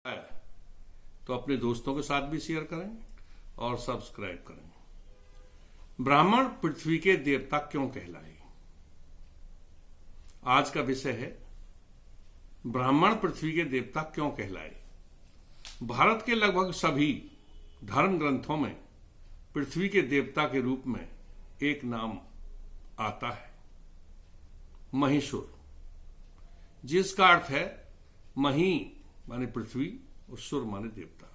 है तो अपने दोस्तों के साथ भी शेयर करें और सब्सक्राइब करें। ब्राह्मण पृथ्वी के देवता क्यों कहलाए, आज का विषय है ब्राह्मण पृथ्वी के देवता क्यों कहलाए। भारत के लगभग सभी धर्म ग्रंथों में पृथ्वी के देवता के रूप में एक नाम आता है, महीसुर, जिसका अर्थ है मही माने पृथ्वी और सुर माने देवता,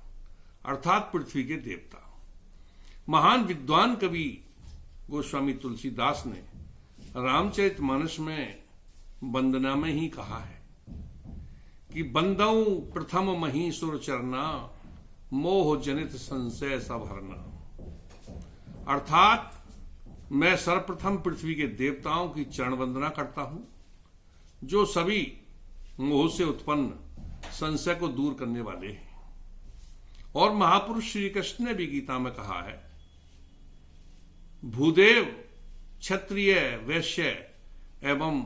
अर्थात पृथ्वी के देवता। महान विद्वान कवि गोस्वामी तुलसीदास ने रामचरितमानस में वंदना में ही कहा है कि बंदऊ प्रथम मही सुर चरना, मोह जनित संशय सब हरना। अर्थात मैं सर्वप्रथम पृथ्वी के देवताओं की चरण वंदना करता हूं, जो सभी मोह से उत्पन्न संशय को दूर करने वाले हैं। और महापुरुष श्री कृष्ण ने भी गीता में कहा है, भूदेव क्षत्रिय वैश्य एवं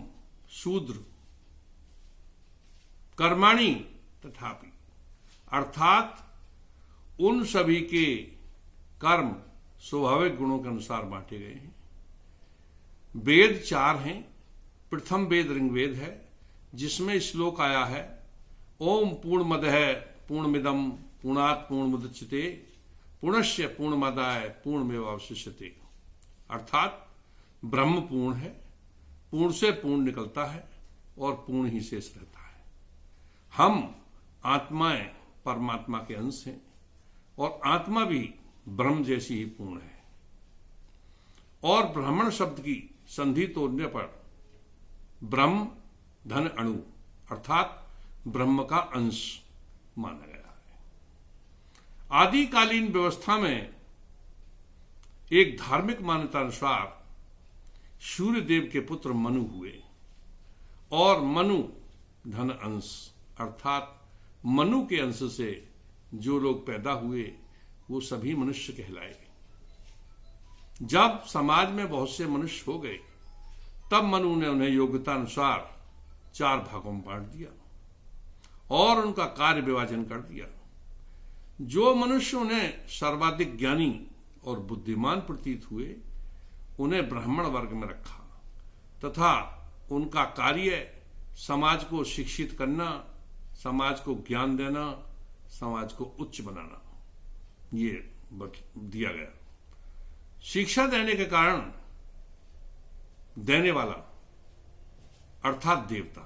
शूद्र कर्माणि तथापि, अर्थात उन सभी के कर्म स्वाभाविक गुणों के अनुसार बांटे गए हैं। वेद 4 हैं। प्रथम वेद ऋग्वेद है, जिसमें श्लोक आया है, ओम पूर्णमदः पूर्णमिदं पूर्णात् पूर्णमुदच्यते पूर्णस्य पूर्णमादाय पूर्णमेवावशिष्यते। अर्थात ब्रह्म पूर्ण है, पूर्ण से पूर्ण निकलता है और पूर्ण ही शेष रहता है। हम आत्माएं परमात्मा के अंश हैं और आत्मा भी ब्रह्म जैसी ही पूर्ण है। और ब्राह्मण शब्द की संधि तोड़ने पर ब्रह्म धन अणु अर्थात ब्रह्म का अंश माना गया है। आदिकालीन व्यवस्था में एक धार्मिक मान्यता अनुसार सूर्य देव के पुत्र मनु हुए और मनु धन अंश अर्थात मनु के अंश से जो लोग पैदा हुए वो सभी मनुष्य कहलाए। जब समाज में बहुत से मनुष्य हो गए तब मनु ने उन्हें योग्यता अनुसार 4 भागों में बांट दिया और उनका कार्य विभाजन कर दिया। जो मनुष्य उन्हें सर्वाधिक ज्ञानी और बुद्धिमान प्रतीत हुए उन्हें ब्राह्मण वर्ग में रखा तथा उनका कार्य समाज को शिक्षित करना, समाज को ज्ञान देना, समाज को उच्च बनाना, ये दिया गया। शिक्षा देने के कारण देने वाला अर्थात देवता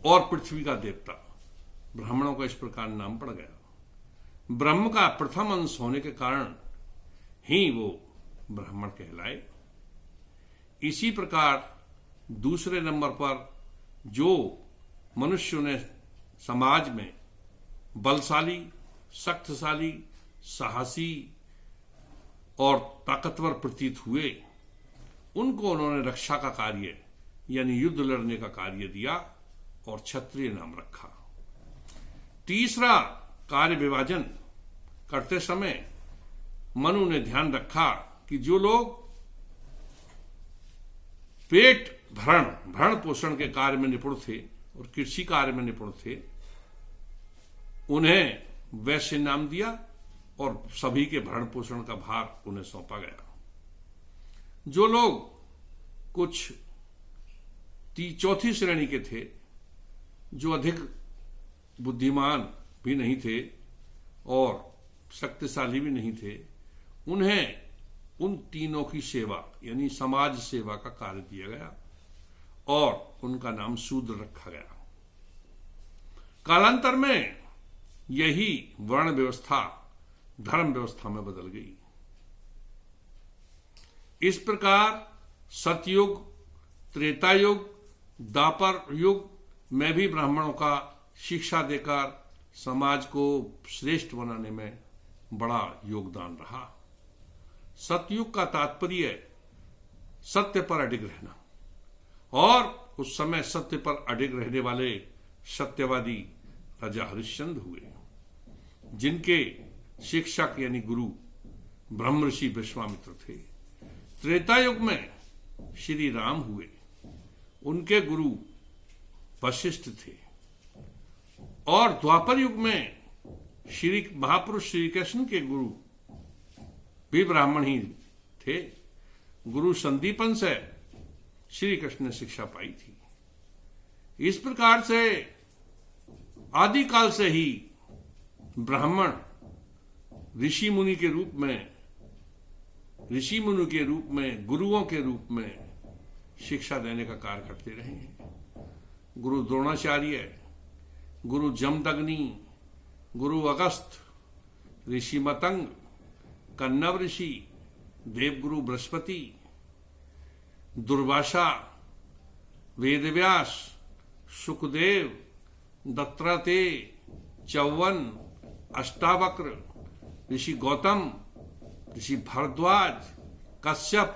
और पृथ्वी का देवता ब्राह्मणों का इस प्रकार नाम पड़ गया। ब्रह्म का प्रथम अंश होने के कारण ही वो ब्राह्मण कहलाए। इसी प्रकार दूसरे नंबर पर जो मनुष्यों ने समाज में बलशाली, शक्तिशाली, साहसी और ताकतवर प्रतीत हुए, उनको उन्होंने रक्षा का कार्य यानी युद्ध लड़ने का कार्य दिया और क्षत्रिय नाम रखा। तीसरा कार्य विभाजन करते समय मनु ने ध्यान रखा कि जो लोग पेट भरण पोषण के कार्य में निपुण थे और कृषि कार्य में निपुण थे, उन्हें वैश्य नाम दिया और सभी के भरण पोषण का भार उन्हें सौंपा गया। जो लोग कुछ चौथी श्रेणी के थे, जो अधिक बुद्धिमान भी नहीं थे और शक्तिशाली भी नहीं थे, उन्हें उन तीनों की सेवा यानी समाज सेवा का कार्य दिया गया और उनका नाम शूद्र रखा गया। कालांतर में यही वर्ण व्यवस्था धर्म व्यवस्था में बदल गई। इस प्रकार सतयुग, त्रेता युग, द्वापर युग में भी ब्राह्मणों का शिक्षा देकर समाज को श्रेष्ठ बनाने में बड़ा योगदान रहा। सतयुग का तात्पर्य सत्य पर अडिग रहना और उस समय सत्य पर अडिग रहने वाले सत्यवादी राजा हरिश्चंद्र हुए, जिनके शिक्षक यानी गुरु ब्रह्म ऋषि विश्वामित्र थे। त्रेता युग में श्री राम हुए, उनके गुरु वशिष्ठ थे और द्वापर युग में श्री महापुरुष श्री कृष्ण के गुरु भी ब्राह्मण ही थे। गुरु संदीपन से श्री कृष्ण ने शिक्षा पाई थी। इस प्रकार से आदिकाल से ही ब्राह्मण ऋषि मुनि के रूप में गुरुओं के रूप में शिक्षा देने का कार्य करते रहे हैं। गुरु द्रोणाचार्य, गुरु जमदग्नि, गुरु अगस्त, ऋषि मतंग, कन्नव ऋषि, देवगुरु बृहस्पति, दुर्वासा, वेदव्यास, सुखदेव, दत्तात्रेय, चौवन, अष्टावक्र, ऋषि गौतम, ऋषि भारद्वाज, कश्यप,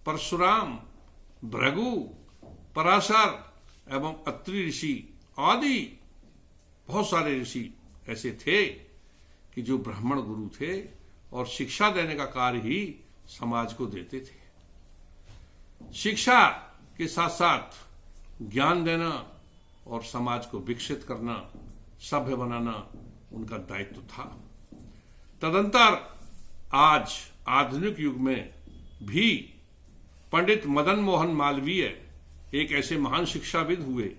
परशुराम, भृगु, पराशर एवं अत्रि ऋषि आदि बहुत सारे ऋषि ऐसे थे कि जो ब्राह्मण गुरु थे और शिक्षा देने का कार्य ही समाज को देते थे। शिक्षा के साथ साथ ज्ञान देना और समाज को विकसित करना, सभ्य बनाना उनका दायित्व था। तदंतर आज आधुनिक युग में भी पंडित मदन मोहन मालवीय एक ऐसे महान शिक्षाविद हुए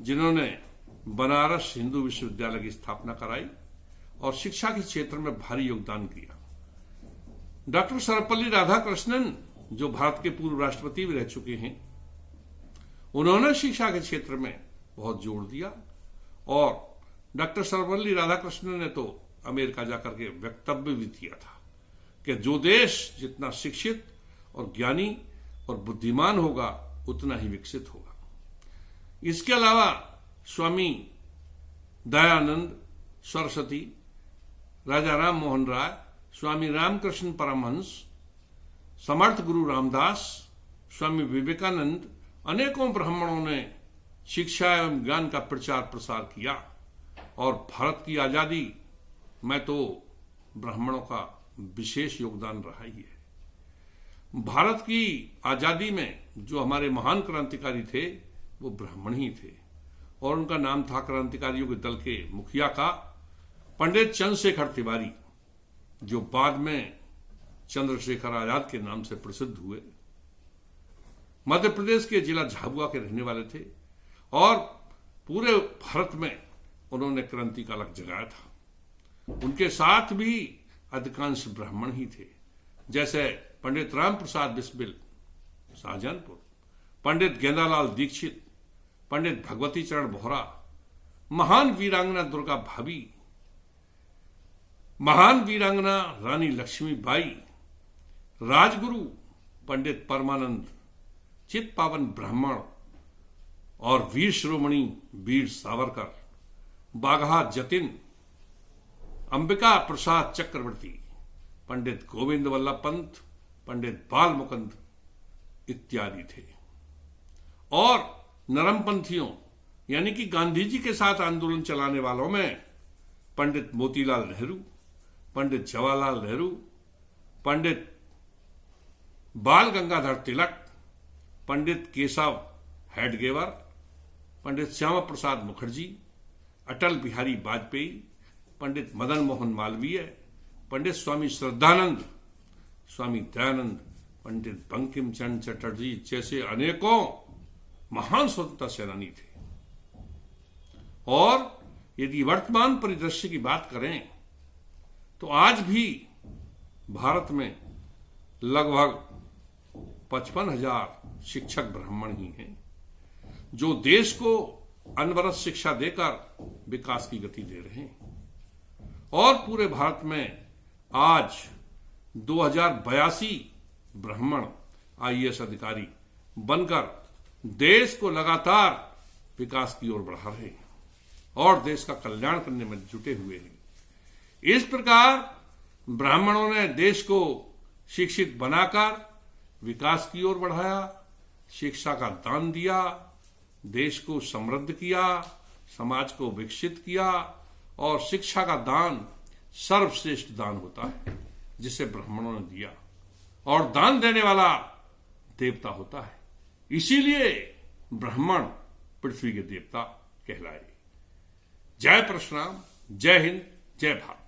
जिन्होंने बनारस हिंदू विश्वविद्यालय की स्थापना कराई और शिक्षा के क्षेत्र में भारी योगदान किया। डॉक्टर सर्वपल्ली राधाकृष्णन, जो भारत के पूर्व राष्ट्रपति भी रह चुके हैं, उन्होंने शिक्षा के क्षेत्र में बहुत जोर दिया और डॉक्टर सर्वपल्ली राधाकृष्णन ने तो अमेरिका जाकर के वक्तव्य भी दिया था कि जो देश जितना शिक्षित और ज्ञानी और बुद्धिमान होगा उतना ही विकसित होगा। इसके अलावा स्वामी दयानंद सरस्वती, राजा राम मोहन राय, स्वामी रामकृष्ण परमहंस, समर्थ गुरु रामदास, स्वामी विवेकानंद, अनेकों ब्राह्मणों ने शिक्षा एवं ज्ञान का प्रचार प्रसार किया और भारत की आजादी में तो ब्राह्मणों का विशेष योगदान रहा ही है। भारत की आजादी में जो हमारे महान क्रांतिकारी थे वो ब्राह्मण ही थे और उनका नाम था क्रांतिकारियों के दल के मुखिया का पंडित चंद्रशेखर तिवारी, जो बाद में चंद्रशेखर आजाद के नाम से प्रसिद्ध हुए। मध्य प्रदेश के जिला झाबुआ के रहने वाले थे और पूरे भारत में उन्होंने क्रांति का लक जगाया था। उनके साथ भी अधिकांश ब्राह्मण ही थे, जैसे पंडित राम प्रसाद बिस्मिल शाहजहानपुर, पंडित गेंदालाल दीक्षित, पंडित भगवती चरण बोहरा, महान वीरांगना दुर्गा भाभी, महान वीरांगना रानी लक्ष्मीबाई, राजगुरु पंडित परमानंद, चित पावन ब्राह्मण और वीर शिरोमणि वीर सावरकर, बाघा जतिन, अंबिका प्रसाद चक्रवर्ती, पंडित गोविंद वल्लभ पंत, पंडित बाल मुकुंद इत्यादि थे। और नरमपंथियों यानी कि गांधी जी के साथ आंदोलन चलाने वालों में पंडित मोतीलाल नेहरू, पंडित जवाहरलाल नेहरू, पंडित बाल गंगाधर तिलक, पंडित केशव हेडगेवर, पंडित श्यामा प्रसाद मुखर्जी, अटल बिहारी वाजपेयी, पंडित मदन मोहन मालवीय, पंडित स्वामी श्रद्धानंद, स्वामी दयानंद, पंडित बंकिम चंद्र चटर्जी जैसे अनेकों महान स्वतंत्रता सेनानी थे। और यदि वर्तमान परिदृश्य की बात करें तो आज भी भारत में लगभग 55,000 शिक्षक ब्राह्मण ही हैं जो देश को अनवरत शिक्षा देकर विकास की गति दे रहे हैं। और पूरे भारत में आज 2082 ब्राह्मण आईएएस अधिकारी बनकर देश को लगातार विकास की ओर बढ़ा रहे हैं और देश का कल्याण करने में जुटे हुए हैं। इस प्रकार ब्राह्मणों ने देश को शिक्षित बनाकर विकास की ओर बढ़ाया, शिक्षा का दान दिया, देश को समृद्ध किया, समाज को विकसित किया। और शिक्षा का दान सर्वश्रेष्ठ दान होता है जिसे ब्राह्मणों ने दिया, और दान देने वाला देवता होता है। इसीलिए ब्राह्मण पृथ्वी के देवता कहलाए। जय परशुराम, जय हिंद, जय भारत।